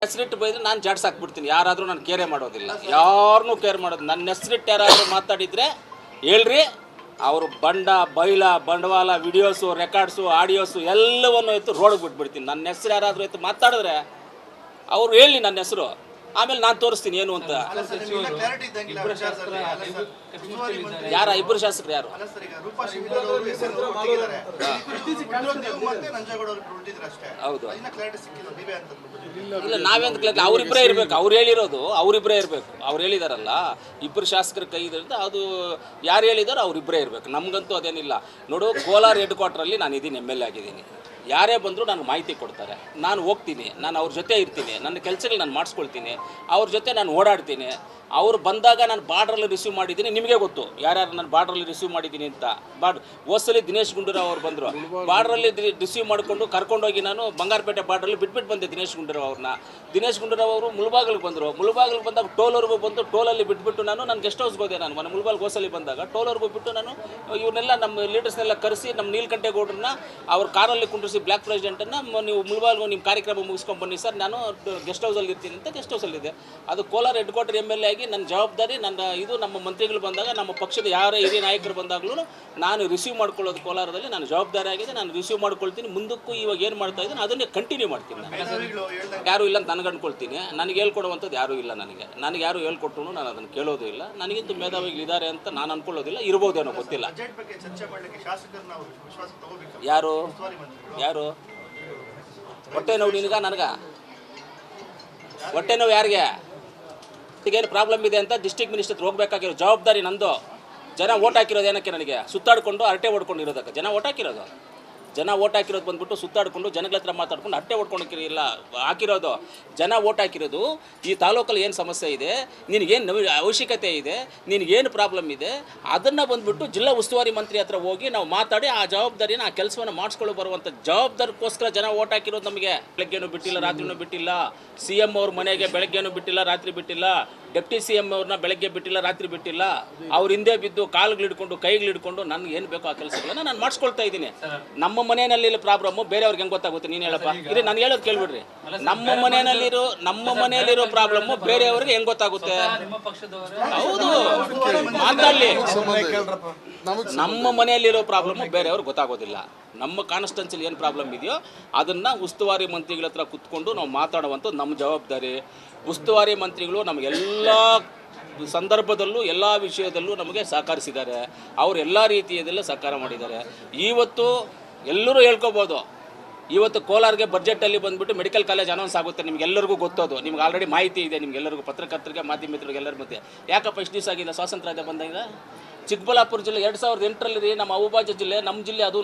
ಹೆಸರಿಟ್ಟು ಬೈದ್ರೆ ನಾನು ಜಾಡ್ಸಾಕ್ಬಿಡ್ತೀನಿ. ಯಾರಾದರೂ ನಾನು ಕೇರೆ ಮಾಡೋದಿಲ್ಲ, ಯಾರನ್ನೂ ಕೇರ್ ಮಾಡೋದು. ನನ್ನ ಹೆಸರಿಟ್ಟು ಯಾರಾದರೂ ಮಾತಾಡಿದರೆ ಹೇಳ್ರಿ, ಅವರು ಬಂಡವಾಳ ವಿಡಿಯೋಸು, ರೆಕಾರ್ಡ್ಸು, ಆಡಿಯೋಸು ಎಲ್ಲವನ್ನು ಎತ್ತು ರೋಡಿಗೆ ಬಿಟ್ಬಿಡ್ತೀನಿ. ನನ್ನ ಹೆಸರು ಯಾರಾದರೂ ಎತ್ತು ಮಾತಾಡಿದ್ರೆ ಅವ್ರು ಹೇಳಿ ನನ್ನ ಹೆಸರು, ಆಮೇಲೆ ನಾನು ತೋರಿಸ್ತೀನಿ ಏನು ಅಂತ. ಯಾರ ಇಬ್ಬರು ಶಾಸಕರು ಯಾರು? ಹೌದು, ಇಲ್ಲ ನಾವೇಂತ ಅವರಿಬ್ಬರೇ ಇರಬೇಕು. ಅವ್ರು ಹೇಳಿರೋದು ಅವರಿಬ್ಬರೇ ಇರಬೇಕು. ಅವ್ರು ಹೇಳಿದಾರಲ್ಲ ಇಬ್ಬರು ಶಾಸಕರ ಕೈ ಇದರಿಂದ ಅದು ಯಾರು ಹೇಳಿದಾರೋ ಅವರಿಬ್ಬರೇ ಇರಬೇಕು. ನಮಗಂತೂ ಅದೇನಿಲ್ಲ. ನೋಡು, ಕೋಲಾರ ಹೆಡ್ ಕ್ವಾರ್ಟ್ರಲ್ಲಿ ನಾನು ಇದ್ದೀನಿ, MLA ಆಗಿದ್ದೀನಿ. ಯಾರೇ ಬಂದರೂ ನನಗೆ ಮಾಹಿತಿ ಕೊಡ್ತಾರೆ, ನಾನು ಹೋಗ್ತೀನಿ, ನಾನು ಅವ್ರ ಜೊತೆ ಇರ್ತೀನಿ, ನನ್ನ ಕೆಲಸಗಳು ನಾನು ಮಾಡಿಸ್ಕೊಳ್ತೀನಿ, ಅವ್ರ ಜೊತೆ ನಾನು ಓಡಾಡ್ತೀನಿ. ಅವ್ರು ಬಂದಾಗ ನಾನು ಬಾರ್ಡ್ರಲ್ಲಿ ರಿಸೀವ್ ಮಾಡಿದ್ದೀನಿ, ನಿಮಗೆ ಗೊತ್ತು ಯಾರ್ಯಾರು ನಾನು ಬಾರ್ಡ್ರಲ್ಲಿ ರಿಸೀವ್ ಮಾಡಿದ್ದೀನಿ ಅಂತ. ಹೋಸಲಿ ದಿನೇಶ್ ಗುಂಡೂರಾವ್ ಅವ್ರು ಬಂದರು, ಬಾರ್ಡ್ರಲ್ಲಿ ರಿಸೀವ್ ಮಾಡಿಕೊಂಡು ಕರ್ಕೊಂಡೋಗಿ ನಾನು ಬಂಗಾರಪೇಟೆ ಬಾರ್ಡ್ರಲ್ಲಿ ಬಿಟ್ಬಿಟ್ಟು ಬಂದೆ ದಿನೇಶ್ ಗುಂಡೂರಾವ್ ಅವ್ರನ್ನ. ದಿನೇಶ್ ಗುಂಡೂರಾವ್ ಅವರು ಮುಳಬಾಗಿಲಿಗೆ ಬಂದರು, ಮುಳಬಾಗಿಲಿಗೆ ಬಂದಾಗ ಟೋಲ್ವರೆಗೂ ಬಂದು ಟೋಲಲ್ಲಿ ಬಿಟ್ಬಿಟ್ಟು ನಾನು ಗೆಸ್ಟ್ ಹೌಸ್ಗೆ ಹೋದೆ. ನಾನು ಮನೆ ಮುಳಬಾಗಿಲು ಹೋಸಲಿ ಬಂದಾಗ ಟೋಲ್ವರೆಗೂ ಬಿಟ್ಟು ನಾನು ಇವ್ರನ್ನೆಲ್ಲ ನಮ್ಮ ಲೀಡರ್ಸ್ನೆಲ್ಲ ಕರೆಸಿ ನಮ್ಮ ನೀಲಕಂಠೇಗೌಡರನ್ನ ಅವ್ರ ಕಾರಲ್ಲಿ ಕುಂಡ್ರಿಸಿ ಬ್ಲ್ಯಾಕ್ ಪ್ರೆಸಿಡೆಂಟನ್ನು ನೀವು ಮುಳಬಾಗಿಲು ನಿಮ್ಮ ಕಾರ್ಯಕ್ರಮ ಮುಗಿಸ್ಕೊಂಡು ಬನ್ನಿ ಸರ್, ನಾನು ಗೆಸ್ಟ್ ಹೌಸಲ್ಲಿ ಇರ್ತೀನಿ ಅಂತ ಗೆಸ್ಟ್ ಹೌಸಲ್ಲಿದೆ. ಅದು ಕೋಲಾರ ಹೆಡ್ ಕ್ವಾರ್ಟರ್ MLA ಆಗಿ ನನ್ನ ಜವಾಬ್ದಾರಿ, ನನ್ನ ಇದು ನಮ್ಮ ಮಂತ್ರಿಗಳು ಬಂದಾಗ, ನಮ್ಮ ಪಕ್ಷದ ಯಾರೇ ಹಿರಿಯ ನಾಯಕರು ಬಂದಾಗಲೂ ನಾನು ರಿಸೀವ್ ಮಾಡ್ಕೊಳ್ಳೋದು ಕೋಲಾರದಲ್ಲಿ ನನ್ನ ಜವಾಬ್ದಾರಿ ಆಗಿದೆ. ನಾನು ರಿಸೀವ್ ಮಾಡ್ಕೊಳ್ತೀನಿ. ಮುಂದಕ್ಕೂ ಇವಾಗ ಏನು ಮಾಡ್ತಾ ಇದ್ದೀನಿ ಅದನ್ನೇ ಕಂಟಿನ್ಯೂ ಮಾಡ್ತೀನಿ. ನಾನು ಯಾರೂ ಇಲ್ಲ ಅಂತ ನನಗೆ ಅಂದ್ಕೊಳ್ತೀನಿ. ನನಗೆ ಹೇಳ್ಕೊಡುವಂಥದ್ದು ಯಾರೂ ಇಲ್ಲ. ನನಗೆ ಯಾರು ಹೇಳ್ಕೊಟ್ರು ನಾನು ಅದನ್ನು ಕೇಳೋದು ಇಲ್ಲ. ನನಗಿಂತ ಮೇಧಾವಿಗಳು ಇದ್ದಾರೆ ಅಂತ ನಾನು ಅಂದ್ಕೊಳ್ಳೋದಿಲ್ಲ. ಇರ್ಬೋದೇನೋ ಗೊತ್ತಿಲ್ಲ. ಯಾರು ಯಾರು ಹೊಟ್ಟೆ ನೋವು ನಿನಗ ನನಗ ಹೊಟ್ಟೆ ನೋವು ಯಾರಿಗೆ? ಏನು ಪ್ರಾಬ್ಲಮ್ ಇದೆ ಅಂತ ಡಿಸ್ಟ್ರಿಕ್ಟ್ ಮಿನಿಸ್ಟರ್ ಹತ್ರ ಹೋಗ್ಬೇಕಾಗಿರೋ ಜವಾಬ್ದಾರಿ ನಂದು. ಜನ ಓಟ್ ಹಾಕಿರೋದು ಏನಕ್ಕೆ? ನನಗೆ ಸುತ್ತಾಡ್ಕೊಂಡು ಅರಟೆ ಹೊಡ್ಕೊಂಡಿರೋದಕ್ಕೆ ಜನ ಓಟ್ ಹಾಕಿರೋದು. ಜನ ಓಟ್ ಹಾಕಿರೋದು ಬಂದ್ಬಿಟ್ಟು ಸುತ್ತಾಡ್ಕೊಂಡು ಜನಗಳ ಹತ್ರ ಮಾತಾಡ್ಕೊಂಡು ಅಟ್ಟೆ ಹೊಡ್ಕೊಂಡಿಲ್ಲ ಹಾಕಿರೋದು. ಜನ ಓಟ್ ಹಾಕಿರೋದು ಈ ತಾಲೂಕಲ್ಲಿ ಏನು ಸಮಸ್ಯೆ ಇದೆ, ನಿನಗೇನು ಅವಶ್ಯಕತೆ ಇದೆ, ನಿನಗೇನು ಪ್ರಾಬ್ಲಮ್ ಇದೆ, ಅದನ್ನು ಬಂದ್ಬಿಟ್ಟು ಜಿಲ್ಲಾ ಉಸ್ತುವಾರಿ ಮಂತ್ರಿ ಹತ್ರ ಹೋಗಿ ನಾವು ಮಾತಾಡಿ ಆ ಜವಾಬ್ದಾರಿನ ಆ ಕೆಲಸವನ್ನು ಮಾಡಿಸ್ಕೊಳ್ಳೋ ಬರುವಂಥ ಜವಾಬ್ದಾರಿಗೋಸ್ಕರ ಜನ ಓಟ್ ಹಾಕಿರೋದು. ನಮಗೆ ಬೆಳಗ್ಗೆನೂ ಬಿಟ್ಟಿಲ್ಲ, ರಾತ್ರಿನೂ ಬಿಟ್ಟಿಲ್ಲ. CM ಅವ್ರ ಮನೆಗೆ ಬೆಳಗ್ಗೆನೂ ಬಿಟ್ಟಿಲ್ಲ, ರಾತ್ರಿ ಬಿಟ್ಟಿಲ್ಲ. ಡೆಪ್ಟಿ CM ಅವ್ರನ್ನ ಬೆಳಗ್ಗೆ ಬಿಟ್ಟಿಲ್ಲ, ರಾತ್ರಿ ಬಿಟ್ಟಿಲ್ಲ. ಅವ್ರ ಹಿಂದೆ ಬಿದ್ದು ಕಾಲುಗಳಿಡ್ಕೊಂಡು ಕೈಗಳಿಡ್ಕೊಂಡು ನನಗೆ ಏನು ಬೇಕೋ ಆ ಕೆಲಸಗಳನ್ನ ನಾನು ಮಾಡಿಸ್ಕೊಳ್ತಾ ಇದ್ದೀನಿ. ನಮ್ಮ ಮನೆಯಲ್ಲಿ ಪ್ರಾಬ್ಲಮ್ಮು ಬೇರೆಯವ್ರಿಗೆ ಹೆಂಗೆ ಗೊತ್ತಾಗುತ್ತೆ? ನೀನು ಹೇಳಪ್ಪ. ಇರಿ, ನಾನು ಹೇಳೋದು ಕೇಳ್ಬಿಡ್ರಿ. ನಮ್ಮ ಮನೆಯಲ್ಲಿರೋ ಪ್ರಾಬ್ಲಮ್ಮು ಬೇರೆಯವ್ರಿಗೆ ಹೆಂಗೆ ಗೊತ್ತಾಗುತ್ತೆ? ಹೌದು, ಮಾತಾಡಲಿ. ನಮ್ಮ ಮನೆಯಲ್ಲಿರೋ ಪ್ರಾಬ್ಲಮ್ಮು ಬೇರೆಯವ್ರಿಗೆ ಗೊತ್ತಾಗೋದಿಲ್ಲ. ನಮ್ಮ ಕಾನ್ಸ್ಟಿಟ್ಯೂನ್ಸಿಲಿ ಏನು ಪ್ರಾಬ್ಲಮ್ ಇದೆಯೋ ಅದನ್ನು ಉಸ್ತುವಾರಿ ಮಂತ್ರಿಗಳ ಹತ್ರ ಕುತ್ಕೊಂಡು ನಾವು ಮಾತಾಡುವಂಥದ್ದು ನಮ್ಮ ಜವಾಬ್ದಾರಿ. ಉಸ್ತುವಾರಿ ಮಂತ್ರಿಗಳು ನಮಗೆಲ್ಲ ಸಂದರ್ಭದಲ್ಲೂ ಎಲ್ಲ ವಿಷಯದಲ್ಲೂ ನಮಗೆ ಸಹಕರಿಸಿದ್ದಾರೆ. ಅವರು ಎಲ್ಲ ರೀತಿಯದೆಲ್ಲ ಸಹಕಾರ ಮಾಡಿದ್ದಾರೆ. ಇವತ್ತು ಎಲ್ಲರೂ ಹೇಳ್ಕೊಬೋದು, ಇವತ್ತು ಕೋಲಾರ್ಗೆ ಬಜೆಟಲ್ಲಿ ಬಂದುಬಿಟ್ಟು ಮೆಡಿಕಲ್ ಕಾಲೇಜ್ ಅನೌನ್ಸ್ ಆಗುತ್ತೆ. ನಿಮಗೆಲ್ಲರಿಗೂ ಗೊತ್ತೋದು, ನಿಮ್ಗೆ ಆಲ್ರೆಡಿ ಮಾಹಿತಿ ಇದೆ. ನಿಮಗೆಲ್ಲರಿಗೂ ಪತ್ರಕರ್ತರಿಗೆ, ಮಾಧ್ಯಮಿತರಿಗೆ ಎಲ್ಲರ ಮಧ್ಯೆ. ಯಾಕಪ್ಪ ಇಷ್ಟು ದಿವಸ ಆಗಿಲ್ಲ ಸ್ವಾತಂತ್ರ್ಯ ಬಂದಾಗ? ಚಿಕ್ಕಬಳ್ಳಾಪುರ ಜಿಲ್ಲೆ 2008ರಲ್ಲಿ ನಮ್ಮ ಅವಿಭಾಜ್ಯ ಜಿಲ್ಲೆ, ನಮ್ಮ ಜಿಲ್ಲೆ. ಅದೂ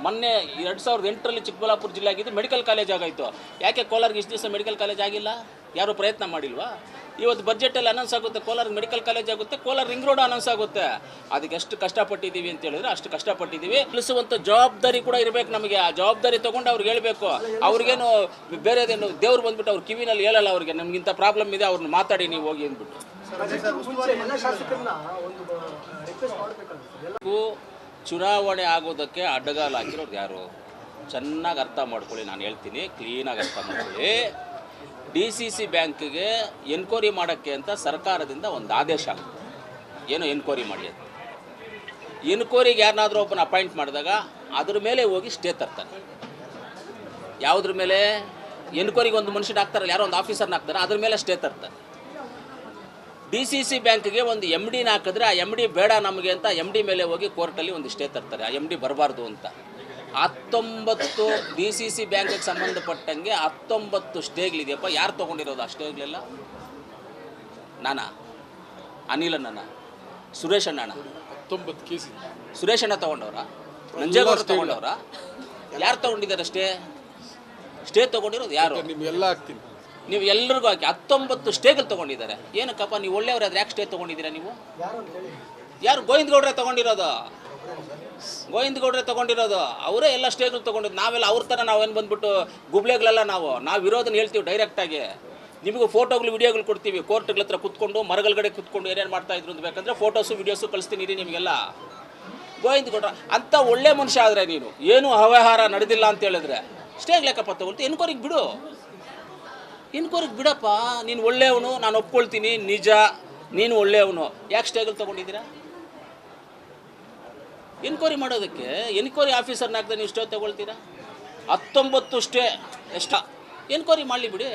ಮೊನ್ನೆ 2008ರಲ್ಲಿ ಚಿಕ್ಕಬಳ್ಳಾಪುರ ಜಿಲ್ಲೆ ಆಗಿದ್ದು ಮೆಡಿಕಲ್ ಕಾಲೇಜ್ ಆಗಾಯಿತು. ಯಾಕೆ ಕೋಲಾರ್ಗೆ ಇಷ್ಟು ದಿವಸ ಮೆಡಿಕಲ್ ಕಾಲೇಜ್ ಆಗಿಲ್ಲ? ಯಾರೂ ಪ್ರಯತ್ನ ಮಾಡಿಲ್ವಾ? ಇವತ್ತು ಬಜೆಟಲ್ಲಿ ಅನೌನ್ಸ್ ಆಗುತ್ತೆ, ಕೋಲಾರ ಮೆಡಿಕಲ್ ಕಾಲೇಜ್ ಆಗುತ್ತೆ, ಕೋಲಾರ ರಿಂಗ್ ರೋಡ್ ಅನೌನ್ಸ್ ಆಗುತ್ತೆ. ಅದಕ್ಕೆ ಎಷ್ಟು ಕಷ್ಟಪಟ್ಟಿದ್ದೀವಿ ಅಂತ ಹೇಳಿದ್ರೆ ಅಷ್ಟು ಕಷ್ಟಪಟ್ಟಿದ್ದೀವಿ. ತಿಳಿಸುವಂಥ ಜವಾಬ್ದಾರಿ ಕೂಡ ಇರಬೇಕು ನಮಗೆ. ಆ ಜವಾಬ್ದಾರಿ ತೊಗೊಂಡು ಅವ್ರಿಗೆ ಹೇಳಬೇಕು. ಅವ್ರಿಗೇನು ಬೇರೆದೇನು ದೇವ್ರು ಬಂದ್ಬಿಟ್ಟು ಅವ್ರ ಕಿವಿನಲ್ಲಿ ಹೇಳಲ್ಲ ಅವ್ರಿಗೆ ನಮಗಿಂತ ಪ್ರಾಬ್ಲಮ್ ಇದೆ, ಅವ್ರನ್ನ ಮಾತಾಡಿ ನೀವು ಹೋಗಿ ಅಂದ್ಬಿಟ್ಟು. ಚುನಾವಣೆ ಆಗೋದಕ್ಕೆ ಅಡ್ಡಗಾಲು ಹಾಕಿರೋದು ಯಾರು? ಚೆನ್ನಾಗಿ ಅರ್ಥ ಮಾಡ್ಕೊಳ್ಳಿ. ನಾನು ಹೇಳ್ತೀನಿ, ಕ್ಲೀನಾಗಿ ಅರ್ಥ ಮಾಡ್ಕೊಳ್ಳಿ. DCC ಬ್ಯಾಂಕ್ಗೆ ಎನ್ಕ್ವೈರಿ ಮಾಡೋಕ್ಕೆ ಅಂತ ಸರ್ಕಾರದಿಂದ ಒಂದು ಆದೇಶ ಆಗುತ್ತೆ. ಏನು ಎನ್ಕ್ವೈರಿ ಮಾಡಿ ಅಂತ. ಎನ್ಕ್ವೈರಿಗೆ ಯಾರನ್ನಾದರೂ ಒಬ್ಬನ ಅಪಾಯಿಂಟ್ ಮಾಡಿದಾಗ ಅದ್ರ ಮೇಲೆ ಹೋಗಿ ಸ್ಟೇ ತರ್ತಾನೆ. ಯಾವುದ್ರ ಮೇಲೆ? ಎನ್ಕ್ವೈರಿಗೆ ಒಂದು ಮನುಷ್ಯನ ಹಾಕ್ತಾರಲ್ಲ, ಯಾರೋ ಒಂದು ಆಫೀಸರ್ನ ಹಾಕ್ತಾರೆ, ಅದ್ರ ಮೇಲೆ ಸ್ಟೇ ತರ್ತಾನೆ. DCC ಬ್ಯಾಂಕ್ಗೆ ಒಂದು MDನ ಹಾಕಿದ್ರೆ ಆ MD ಬೇಡ ನಮಗೆ ಅಂತ MD ಮೇಲೆ ಹೋಗಿ ಕೋರ್ಟಲ್ಲಿ ಒಂದು ಸ್ಟೇ ತರ್ತಾರೆ. ಆ MD ಬರಬಾರ್ದು ಅಂತ. 19 DCC ಬ್ಯಾಂಕ್ಗೆ ಸಂಬಂಧಪಟ್ಟಂಗೆ 19 ಸ್ಟೇಗಳಿದೆಯಪ್ಪ. ಯಾರು ತೊಗೊಂಡಿರೋದು ಆ ಸ್ಟೇಗಳೆಲ್ಲ? ನಾನಾ? ಅನಿಲಣ್ಣ? ಸುರೇಶಣ್ಣ? 19 ಕೇಸ್ ಸುರೇಶಣ್ಣ ತೊಗೊಂಡವ್ರ? ನಂಜೇಗೌಡರು ತೊಗೊಂಡವ್ರ? ಯಾರು ತೊಗೊಂಡಿದ್ದಾರೆ ಸ್ಟೇ ತೊಗೊಂಡಿರೋದು ಯಾರು? ನಿಮ್ಗೆಲ್ಲ ಹಾಕ್ತೀನಿ, ನೀವು ಎಲ್ಲರಿಗೂ ಹಾಕಿ 19 ಸ್ಟೇಗಳು ತೊಗೊಂಡಿದ್ದಾರೆ. ಏನಕ್ಕಪ್ಪ ನೀವು ಒಳ್ಳೆಯವ್ರಾದ್ರೆ ಯಾಕೆ ಸ್ಟೇ ತೊಗೊಂಡಿದ್ದೀರಾ ನೀವು? ಯಾರು? ಗೋವಿಂದಗೌಡ್ರೆ ತೊಗೊಂಡಿರೋದು. ಅವರೇ ಎಲ್ಲ ಸ್ಟೇಗಳು ತೊಗೊಂಡಿದ್ದು. ನಾವೆಲ್ಲ ಅವ್ರ ಥರ ನಾವೇನು ಬಂದ್ಬಿಟ್ಟು ಗುಬ್ಳೆಗಳೆಲ್ಲ ನಾವು ಇರೋದನ್ನ ಹೇಳ್ತೀವಿ ಡೈರೆಕ್ಟಾಗಿ. ನಿಮಗೂ ಫೋಟೋಗಳು ವಿಡಿಯೋಗಳು ಕೊಡ್ತೀವಿ. ಕೋರ್ಟ್ಗಳ ಹತ್ರ ಕುತ್ಕೊಂಡು ಮರಗಳ್ಗಡೆ ಕುತ್ಕೊಂಡು ಏನೇನು ಮಾಡ್ತಾಯಿದ್ರು ಅಂತ ಬೇಕಂದರೆ ಫೋಟೋಸು ವಿಡಿಯೋಸು ಕಳಿಸ್ತೀನಿ ರೀ ನಿಮಗೆಲ್ಲ. ಗೋವಿಂದಗೌಡ್ರ ಅಂಥ ಒಳ್ಳೆ ಮನುಷ್ಯ ಆದರೆ ನೀನು ಏನು ಅವ್ಯವಹಾರ ನಡೆದಿಲ್ಲ ಅಂತ ಹೇಳಿದ್ರೆ ಸ್ಟೇಗ್ ಲೆಕ್ಕಪ್ಪ ತೊಗೊಳ್ತೀವಿ. ಎನ್ಕ್ವೈರಿಗೆ ಬಿಡು. ಎನ್ಕ್ವೈರಿಗೆ ಬಿಡಪ್ಪ, ನೀನು ಒಳ್ಳೆಯವನು, ನಾನು ಒಪ್ಕೊಳ್ತೀನಿ, ನಿಜ ನೀನು ಒಳ್ಳೆಯವನು, ಯಾಕೆ ಸ್ಟೇಗಲ್ ತೊಗೊಂಡಿದ್ದೀರಾ? ಎನ್ಕ್ವೈರಿ ಮಾಡೋದಕ್ಕೆ ಎನ್ಕ್ವೈರಿ ಆಫೀಸರ್ನ ಹಾಕಿದ್ರೆ ನೀವು ಸ್ಟೇ ತೊಗೊಳ್ತೀರಾ? 19 ಸ್ಟೇ ಎಷ್ಟ ಎನ್ಕ್ವೈರಿ ಮಾಡಲಿ ಬಿಡಿ.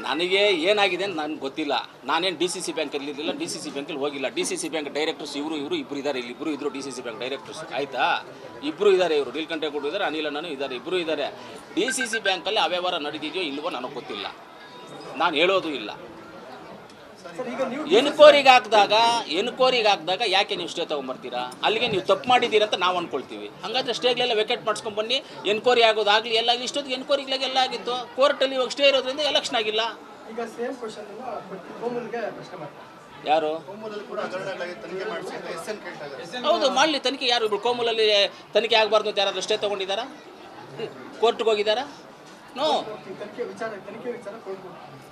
ನನಗೆ ಏನಾಗಿದೆ ಅಂತ ನನಗೆ ಗೊತ್ತಿಲ್ಲ. ನಾನೇನು DCC ಬ್ಯಾಂಕಲ್ಲಿ ಇರಲಿಲ್ಲ, DCC ಬ್ಯಾಂಕಲ್ಲಿ ಹೋಗಿಲ್ಲ. DCC ಬ್ಯಾಂಕ್ ಡೈರೆಕ್ಟರ್ಸ್ ಇಬ್ಬರು ಇದ್ದಾರೆ, ಇಲ್ಲಿ ಇಬ್ಬರು ಇದ್ದರು DCC ಬ್ಯಾಂಕ್ ಡೈರೆಕ್ಟರ್ಸ್, ಆಯಿತಾ? ಇಬ್ಬರು ಇದ್ದಾರೆ, ಇವರು ನೀಲಕಂಠೇಗೌಡರು ಇದ್ದಾರೆ, ಅನಿಲ್ ಅಣ್ಣನೂ ಇದ್ದಾರೆ, ಇಬ್ಬರು ಇದ್ದಾರೆ. DCC ಬ್ಯಾಂಕಲ್ಲಿ ಅವ್ಯವಹಾರ ನಡೆದಿದೆಯೋ ಇಲ್ವೋ ನನಗೆ ಗೊತ್ತಿಲ್ಲ, ನಾನು ಹೇಳೋದು ಇಲ್ಲ. ಎನ್ಕ್ವೈರಿಗೆ ಹಾಕಿದಾಗ ಯಾಕೆ ನೀವು ಸ್ಟೇ ತೊಗೊಂಬರ್ತೀರಾ? ಅಲ್ಲಿಗೆ ನೀವು ತಪ್ಪು ಮಾಡಿದ್ದೀರ ಅಂತ ನಾವು ಅಂದ್ಕೊಳ್ತೀವಿ. ಹಾಗಾದ್ರೆ ಸ್ಟೇಗಳೆಲ್ಲ ವೆಕೆಟ್ ಮಾಡಿಸ್ಕೊಂಡು ಬನ್ನಿ, ಎನ್ಕ್ವೈರಿ ಆಗೋದಾಗಲಿ, ಎಲ್ಲ ಇಷ್ಟೊತ್ತಿಗೆ ಎನ್ಕ್ವೈರಿಗಳಿಗೆ ಎಲ್ಲ ಆಗಿತ್ತು. ಕೋರ್ಟಲ್ಲಿ ಇವಾಗ ಸ್ಟೇ ಇರೋದ್ರಿಂದ ಎಲೆಕ್ಷನ್ ಆಗಿಲ್ಲ. ಯಾರು? ಹೌದು, ಮಾಡಲಿ ತನಿಖೆ. ಯಾರು ಇಬ್ಬರು ಕೋಮಲಲ್ಲಿ ತನಿಖೆ ಆಗಬಾರ್ದು ಅಂತ ಯಾರಾದರೂ ಸ್ಟೇ ತೊಗೊಂಡಿದ್ದಾರಾ? ಕೋರ್ಟ್ಗೆ ಹೋಗಿದ್ದಾರಾ? ನೋ,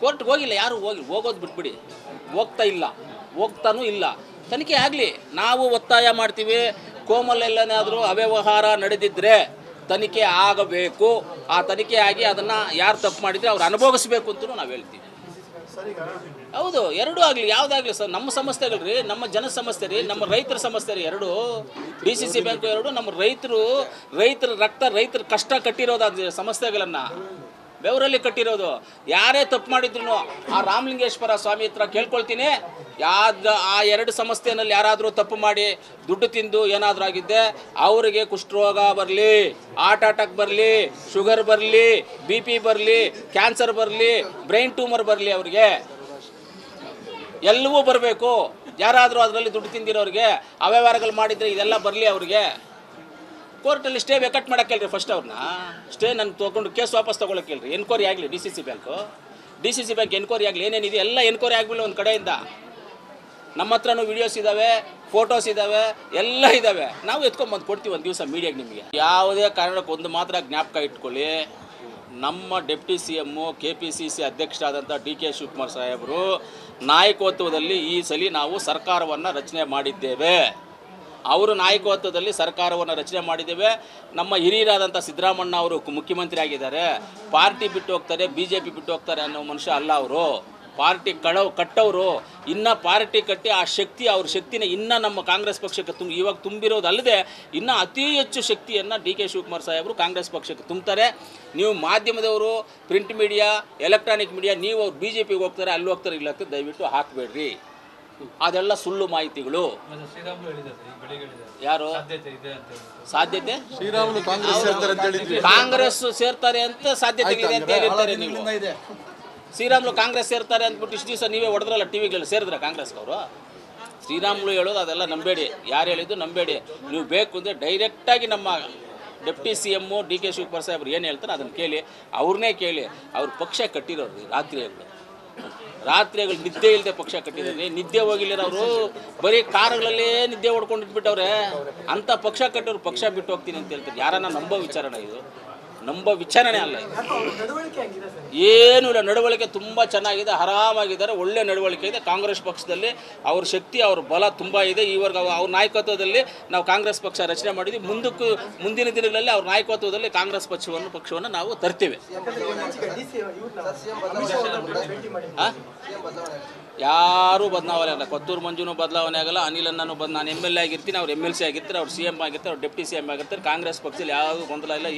ಕೋರ್ಟ್ಗೆ ಹೋಗಿಲ್ಲ. ಯಾರು ಹೋಗೋದು ಬಿಟ್ಬಿಡಿ, ಹೋಗ್ತಾನೂ ಇಲ್ಲ. ತನಿಖೆ ಆಗಲಿ, ನಾವು ಒತ್ತಾಯ ಮಾಡ್ತೀವಿ. ಕೋಮಲೆಲ್ಲನಾದರೂ ಅವ್ಯವಹಾರ ನಡೆದಿದ್ದರೆ ತನಿಖೆ ಆಗಬೇಕು. ಆ ತನಿಖೆ ಆಗಿ ಅದನ್ನು ಯಾರು ತಪ್ಪು ಮಾಡಿದರೆ ಅವ್ರು ಅನುಭವಿಸ್ಬೇಕು ಅಂತಲೂ ನಾವು ಹೇಳ್ತೀವಿ. ಹೌದು, ಎರಡೂ ಆಗಲಿ, ಯಾವುದಾಗಲಿ ಸರ್. ನಮ್ಮ ಸಮಸ್ಯೆಗಳು ರೀ, ನಮ್ಮ ಜನ ಸಮಸ್ಯೆ ರೀ, ನಮ್ಮ ರೈತರ ಸಮಸ್ಯೆ ರೀ ಎರಡು. DCC ಬ್ಯಾಂಕು ಎರಡು, ನಮ್ಮ ರೈತರ ರಕ್ತ, ರೈತರ ಕಷ್ಟ ಕಟ್ಟಿರೋದು ಸಮಸ್ಯೆಗಳನ್ನು ಬೆವರಲ್ಲಿ ಕಟ್ಟಿರೋದು. ಯಾರೇ ತಪ್ಪು ಮಾಡಿದ್ರು ಆ ರಾಮಲಿಂಗೇಶ್ವರ ಸ್ವಾಮಿ ಹತ್ರ ಕೇಳ್ಕೊಳ್ತೀನಿ, ಆ ಎರಡು ಸಂಸ್ಥೆಯಲ್ಲಿ ಯಾರಾದರೂ ತಪ್ಪು ಮಾಡಿ ದುಡ್ಡು ತಿಂದು ಏನಾದರೂ ಆಗಿದ್ದೆ ಅವರಿಗೆ ಕುಷ್ಠರೋಗ ಬರಲಿ, ಹಾರ್ಟ್ ಅಟ್ಯಾಕ್ ಬರಲಿ, ಶುಗರ್ ಬರಲಿ, BP ಬರಲಿ, ಕ್ಯಾನ್ಸರ್ ಬರಲಿ, ಬ್ರೈನ್ ಟ್ಯೂಮರ್ ಬರಲಿ, ಅವ್ರಿಗೆ ಎಲ್ಲವೂ ಬರಬೇಕು. ಯಾರಾದರೂ ಅದರಲ್ಲಿ ದುಡ್ಡು ತಿಂದಿರೋರಿಗೆ ಅವ್ಯವಹಾರಗಳು ಮಾಡಿದರೆ ಇದೆಲ್ಲ ಬರಲಿ ಅವ್ರಿಗೆ. ಕೋರ್ಟಲ್ಲಿ ಸ್ಟೇ ವೆಕಟ್ ಮಾಡೋಕ್ಕೆ ಹೇಳ್ರಿ ಫಸ್ಟ್ ಅವ್ರನ್ನ. ಸ್ಟೇ ನಾನು ತೊಗೊಂಡು ಕೇಸ್ ವಾಪಸ್ ತೊಗೊಳಕ್ಕೆ ಹೇಳ್ರಿ. ಎನ್ಕ್ವೈರಿ ಆಗಲಿ DCC ಬ್ಯಾಂಕ್ ಎನ್ಕ್ವೈರಿ ಆಗಲಿ. ಏನೇನಿದೆ ಎಲ್ಲ ಎನ್ಕ್ವೈರಿ ಆಗಲಿ ಒಂದು ಕಡೆಯಿಂದ. ನಮ್ಮ ಹತ್ರನೂ ವಿಡಿಯೋಸ್ ಇದ್ದಾವೆ, ಫೋಟೋಸ್ ಇದ್ದಾವೆ, ಎಲ್ಲ ಇದ್ದಾವೆ. ನಾವು ಎತ್ಕೊಂಬಂದು ಕೊಡ್ತೀವಿ ಒಂದು ದಿವಸ ಮೀಡಿಯಾಗೆ ನಿಮಗೆ. ಯಾವುದೇ ಕಾರಣಕ್ಕೆ ಒಂದು ಮಾತ್ರ ಜ್ಞಾಪಕ ಇಟ್ಕೊಳ್ಳಿ, ನಮ್ಮ ಡೆಪ್ಟಿ CM KPCC ಅಧ್ಯಕ್ಷರಾದಂಥ DK ಶಿವಕುಮಾರ್ ಸಾಹೇಬರು ನಾಯಕತ್ವದಲ್ಲಿ ಈ ಸಲ ನಾವು ಸರ್ಕಾರವನ್ನು ರಚನೆ ಮಾಡಿದ್ದೇವೆ. ಅವರು ನಾಯಕತ್ವದಲ್ಲಿ ಸರ್ಕಾರವನ್ನು ರಚನೆ ಮಾಡಿದ್ದೇವೆ. ನಮ್ಮ ಹಿರಿಯರಾದಂಥ ಸಿದ್ದರಾಮಣ್ಣ ಅವರು ಮುಖ್ಯಮಂತ್ರಿ ಆಗಿದ್ದಾರೆ. ಪಾರ್ಟಿ ಬಿಟ್ಟು ಹೋಗ್ತಾರೆ, BJP ಬಿಟ್ಟು ಹೋಗ್ತಾರೆ ಅನ್ನೋ ಮನುಷ್ಯ ಅಲ್ಲ ಅವರು. ಪಾರ್ಟಿ ಕಟ್ಟವರು. ಇನ್ನು ಪಾರ್ಟಿ ಕಟ್ಟಿ ಆ ಶಕ್ತಿ, ಅವ್ರ ಶಕ್ತಿನ ಇನ್ನೂ ನಮ್ಮ ಕಾಂಗ್ರೆಸ್ ಪಕ್ಷಕ್ಕೆ ಇವಾಗ ತುಂಬಿರೋದಲ್ಲದೆ ಇನ್ನೂ ಅತಿ ಹೆಚ್ಚು ಶಕ್ತಿಯನ್ನು DK ಶಿವಕುಮಾರ್ ಸಾಹೇಬರು ಕಾಂಗ್ರೆಸ್ ಪಕ್ಷಕ್ಕೆ ತುಂಬ್ತಾರೆ. ನೀವು ಮಾಧ್ಯಮದವರು, ಪ್ರಿಂಟ್ ಮೀಡಿಯಾ, ಎಲೆಕ್ಟ್ರಾನಿಕ್ ಮೀಡಿಯಾ, ನೀವು ಅವ್ರು BJPಗೆ ಹೋಗ್ತಾರೆ, ಅಲ್ಲಿ ಹೋಗ್ತಾರೆ, ಇಲ್ಲ ದಯವಿಟ್ಟು ಹಾಕಬೇಡ್ರಿ. ಅದೆಲ್ಲ ಸುಳ್ಳು ಮಾಹಿತಿಗಳು. ಯಾರು ಸಾಧ್ಯತೆ? ಕಾಂಗ್ರೆಸ್ ಸೇರ್ತಾರೆ ಅಂತ ಸಾಧ್ಯತೆ ಇದೆ ಅಂತ ಹೇಳಿರ್ತಾರೆ ನೀವು. ಶ್ರೀರಾಮುಲು ಕಾಂಗ್ರೆಸ್ ಸೇರ್ತಾರೆ ಅಂದ್ಬಿಟ್ಟು ಇಷ್ಟು ದಿವಸ ನೀವೇ ಹೊಡೆದ್ರಲ್ಲ ಟಿವಿಗಳಲ್ಲಿ. ಸೇರಿದ್ರೆ ಕಾಂಗ್ರೆಸ್ಗವರು? ಶ್ರೀರಾಮುಲು ಹೇಳೋದು ಅದೆಲ್ಲ ನಂಬೇಡಿ, ಯಾರು ಹೇಳಿದ್ದು ನಂಬೇಡಿ. ನೀವು ಬೇಕು ಅಂದರೆ ಡೈರೆಕ್ಟಾಗಿ ನಮ್ಮ ಡೆಪ್ಟಿ CM DK ಶಿವಕುಮಾರ್ ಸಾಹೇಬ್ರು ಏನು ಹೇಳ್ತಾರೆ ಅದನ್ನು ಕೇಳಿ, ಅವ್ರನ್ನೇ ಕೇಳಿ. ಅವ್ರ ಪಕ್ಷ ಕಟ್ಟಿರೋರು ರಾತ್ರಿಗಳು ನಿದ್ದೆ ಇಲ್ಲದೆ ಪಕ್ಷ ಕಟ್ಟಿದ್ದಾರೆ. ನಿದ್ದೆ ಹೋಗಿಲ್ಲರವರು ಬರೀ ಕಾರುಗಳಲ್ಲೇ ನಿದ್ದೆ ಹೊಡ್ಕೊಂಡಿಟ್ಬಿಟ್ಟವ್ರೆ. ಅಂಥ ಪಕ್ಷ ಕಟ್ಟೋರು ಪಕ್ಷ ಬಿಟ್ಟು ಹೋಗ್ತೀನಿ ಅಂತ ಹೇಳ್ತಾರೆ. ಯಾರನ್ನ ನಂಬೋ ವಿಚಾರಣ ಇದು? ನಂಬೋ ವಿಚಾರಣೆ ಅಲ್ಲ ಇದು. ಏನೂ ಇಲ್ಲ, ನಡವಳಿಕೆ ತುಂಬ ಚೆನ್ನಾಗಿದೆ, ಆರಾಮಾಗಿದ್ದಾರೆ, ಒಳ್ಳೆ ನಡವಳಿಕೆ ಇದೆ ಕಾಂಗ್ರೆಸ್ ಪಕ್ಷದಲ್ಲಿ. ಅವ್ರ ಶಕ್ತಿ, ಅವ್ರ ಬಲ ತುಂಬ ಇದೆ. ಈವರೆಗೆ ಅವ್ರ ನಾಯಕತ್ವದಲ್ಲಿ ನಾವು ಕಾಂಗ್ರೆಸ್ ಪಕ್ಷ ರಚನೆ ಮಾಡಿದ್ವಿ. ಮುಂದಿನ ದಿನಗಳಲ್ಲಿ ಅವ್ರ ನಾಯಕತ್ವದಲ್ಲಿ ಕಾಂಗ್ರೆಸ್ ಪಕ್ಷವನ್ನು ನಾವು ತರ್ತೀವಿ. ಯಾರೂ ಬದಲಾವಣೆ ಆಗಲ್ಲ. ಕೊತ್ತೂರು ಮಂಜುನೂ ಬದಲಾವಣೆ ಆಗಲ್ಲ, ಅನಿಲ್ ಅಣ್ಣನೂ ನಾನು MLA ಆಗಿರ್ತೀನಿ, ಅವ್ರು MLC ಆಗಿರ್ತಾರೆ, ಅವ್ರು CM ಆಗಿರ್ತಾರೆ, ಅವ್ರು ಡೆಪ್ಟಿ CM ಆಗಿರ್ತಾರೆ. ಕಾಂಗ್ರೆಸ್ ಪಕ್ಷದಲ್ಲಿ ಯಾವುದೂ ಗೊಂದಲ ಇಲ್ಲ.